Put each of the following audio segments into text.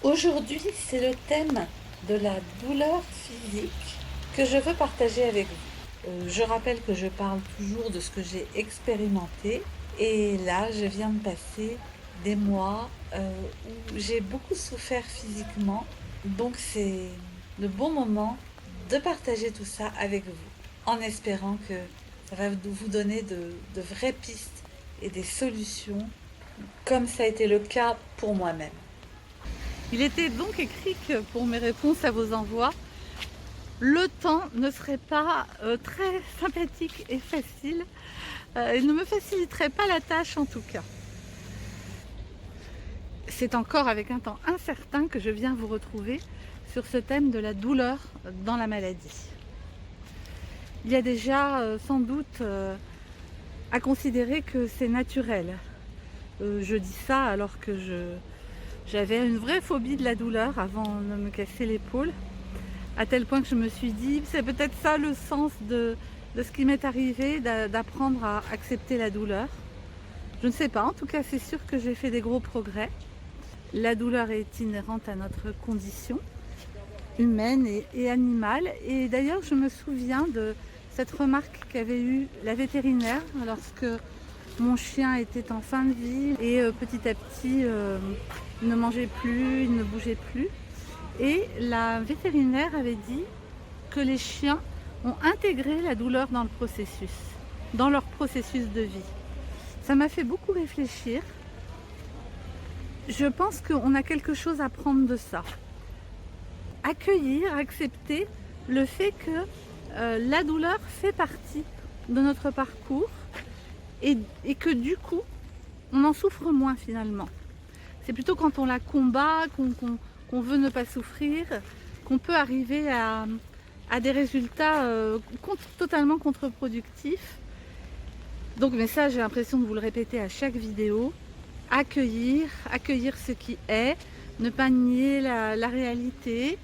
Aujourd'hui, c'est le thème de la douleur physique que je veux partager avec vous. Je rappelle que je parle toujours de ce que j'ai expérimenté et là, je viens de passer des mois où j'ai beaucoup souffert physiquement. Donc, c'est le bon moment de partager tout ça avec vous en espérant que ça va vous donner de vraies pistes et des solutions comme ça a été le cas pour moi-même. Il était donc écrit que pour mes réponses à vos envois, le temps ne serait pas très sympathique et facile. Il ne me faciliterait pas la tâche en tout cas. C'est encore avec un temps incertain que je viens vous retrouver sur ce thème de la douleur dans la maladie. Il y a déjà sans doute à considérer que c'est naturel. Je dis ça alors que j'avais une vraie phobie de la douleur avant de me casser l'épaule, à tel point que je me suis dit, c'est peut-être ça le sens de ce qui m'est arrivé, d'apprendre à accepter la douleur. Je ne sais pas, en tout cas c'est sûr que j'ai fait des gros progrès. La douleur est inhérente à notre condition humaine et animale. Et d'ailleurs je me souviens de cette remarque qu'avait eue la vétérinaire lorsque mon chien était en fin de vie et petit à petit il ne mangeait plus, il ne bougeait plus. Et la vétérinaire avait dit que les chiens ont intégré la douleur dans leur processus de vie. Ça m'a fait beaucoup réfléchir. Je pense qu'on a quelque chose à prendre de ça. Accueillir, accepter le fait que la douleur fait partie de notre parcours et que du coup, on en souffre moins finalement. C'est plutôt quand on la combat, qu'on veut ne pas souffrir, qu'on peut arriver à des résultats totalement contre-productifs. Donc, mais ça, j'ai l'impression de vous le répéter à chaque vidéo. Accueillir ce qui est, ne pas nier la réalité.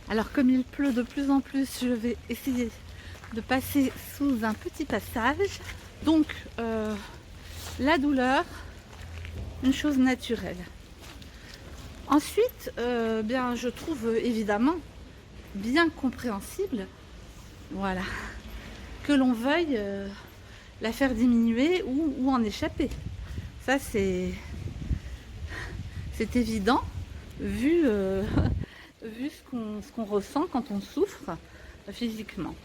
Alors, comme il pleut de plus en plus, je vais essayer de passer sous un petit passage. Donc, la douleur, une chose naturelle. Ensuite, bien, je trouve évidemment bien compréhensible, voilà, que l'on veuille la faire diminuer ou en échapper. Ça, c'est évident, vu, vu ce qu'on ressent quand on souffre physiquement.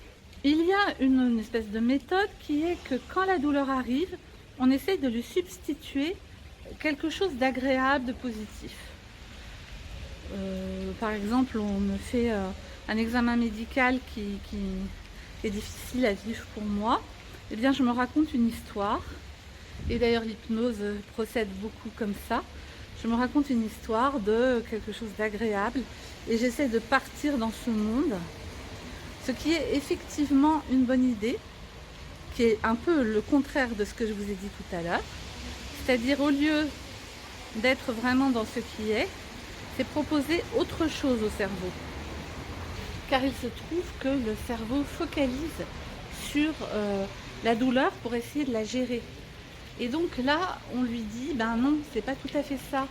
Il y a une espèce de méthode qui est que quand la douleur arrive, on essaie de lui substituer quelque chose d'agréable, de positif. Par exemple, on me fait un examen médical qui est difficile à vivre pour moi. Eh bien, je me raconte une histoire. Et d'ailleurs, l'hypnose procède beaucoup comme ça. Je me raconte une histoire de quelque chose d'agréable et j'essaie de partir dans ce monde. Ce qui est effectivement une bonne idée, qui est un peu le contraire de ce que je vous ai dit tout à l'heure. C'est-à-dire, au lieu d'être vraiment dans ce qui est, c'est proposer autre chose au cerveau. Car il se trouve que le cerveau focalise sur la douleur pour essayer de la gérer. Et donc là, on lui dit, ben non, c'est pas tout à fait ça.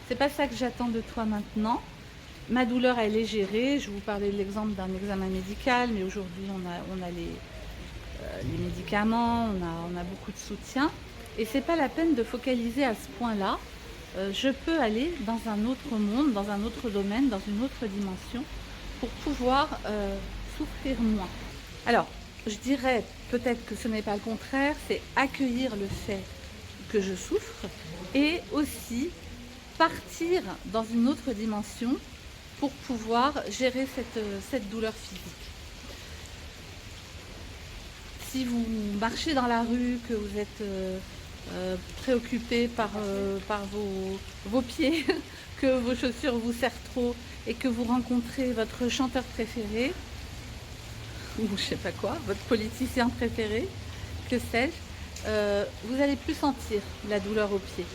C'est pas ça que j'attends de toi maintenant. Ma douleur, elle est gérée. Je vous parlais de l'exemple d'un examen médical, mais aujourd'hui, on a les médicaments, on a beaucoup de soutien. Et c'est pas la peine de focaliser à ce point-là. Je peux aller dans un autre monde, dans un autre domaine, dans une autre dimension, pour pouvoir souffrir moins. Alors, je dirais peut-être que ce n'est pas le contraire, c'est accueillir le fait que je souffre et aussi partir dans une autre dimension pour pouvoir gérer cette douleur physique. Si vous marchez dans la rue, que vous êtes préoccupé par vos pieds, que vos chaussures vous serrent trop et que vous rencontrez votre chanteur préféré, ou je sais pas quoi, votre politicien préféré, que sais-je, vous allez plus sentir la douleur au pied.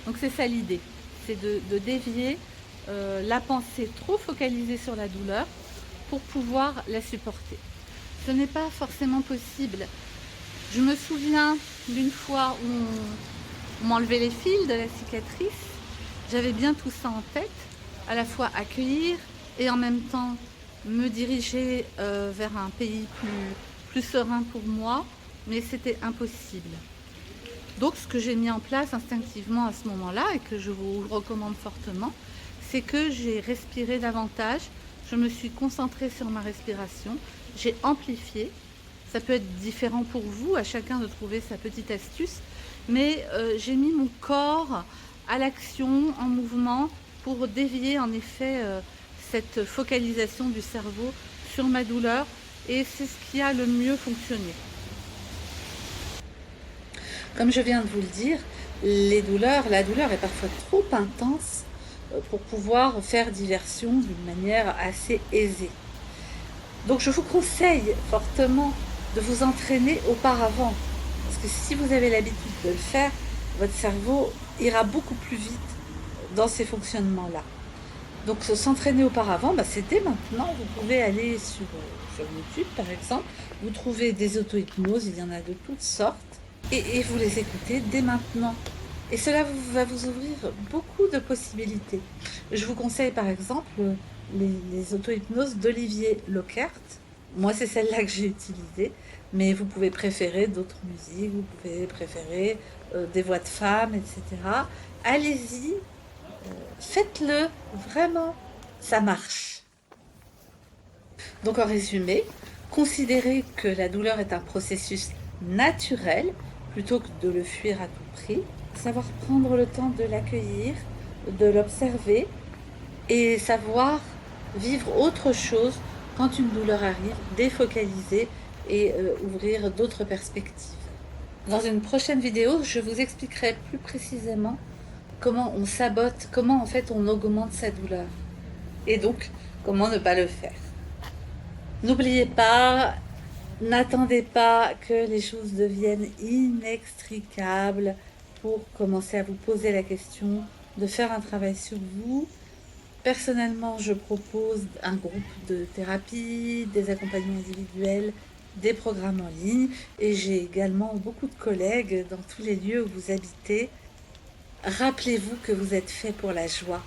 Donc c'est ça l'idée, c'est de dévier la pensée trop focalisée sur la douleur pour pouvoir la supporter. Ce n'est pas forcément possible. Je me souviens d'une fois où on m'enlevait les fils de la cicatrice. J'avais bien tout ça en tête. à la fois accueillir et en même temps me diriger vers un pays plus serein pour moi, mais c'était impossible. Donc ce que j'ai mis en place instinctivement à ce moment-là et que je vous recommande fortement, c'est que j'ai respiré davantage, je me suis concentrée sur ma respiration, j'ai amplifié. Ça peut être différent pour vous, à chacun de trouver sa petite astuce, mais j'ai mis mon corps à l'action, en mouvement, pour dévier en effet cette focalisation du cerveau sur ma douleur, et c'est ce qui a le mieux fonctionné. Comme je viens de vous le dire, la douleur est parfois trop intense pour pouvoir faire diversion d'une manière assez aisée. Donc je vous conseille fortement de vous entraîner auparavant. Parce que si vous avez l'habitude de le faire, votre cerveau ira beaucoup plus vite dans ces fonctionnements-là. Donc s'entraîner auparavant, c'est dès maintenant. Vous pouvez aller sur YouTube par exemple, vous trouvez des auto-hypnoses, il y en a de toutes sortes, et vous les écoutez dès maintenant. Et cela va vous ouvrir beaucoup de possibilités. Je vous conseille par exemple les auto-hypnoses d'Olivier Lockert. Moi, c'est celle-là que j'ai utilisée, mais vous pouvez préférer d'autres musiques, vous pouvez préférer des voix de femmes, etc. Allez-y, faites-le, vraiment, ça marche. Donc en résumé, considérez que la douleur est un processus naturel plutôt que de le fuir à tout prix. Savoir prendre le temps de l'accueillir, de l'observer et savoir vivre autre chose quand une douleur arrive, défocaliser et ouvrir d'autres perspectives. Dans une prochaine vidéo, je vous expliquerai plus précisément comment on sabote, comment en fait on augmente sa douleur et donc comment ne pas le faire. N'oubliez pas, n'attendez pas que les choses deviennent inextricables pour commencer à vous poser la question de faire un travail sur vous. Personnellement, je propose un groupe de thérapie, des accompagnements individuels, des programmes en ligne et j'ai également beaucoup de collègues dans tous les lieux où vous habitez. Rappelez-vous que vous êtes fait pour la joie.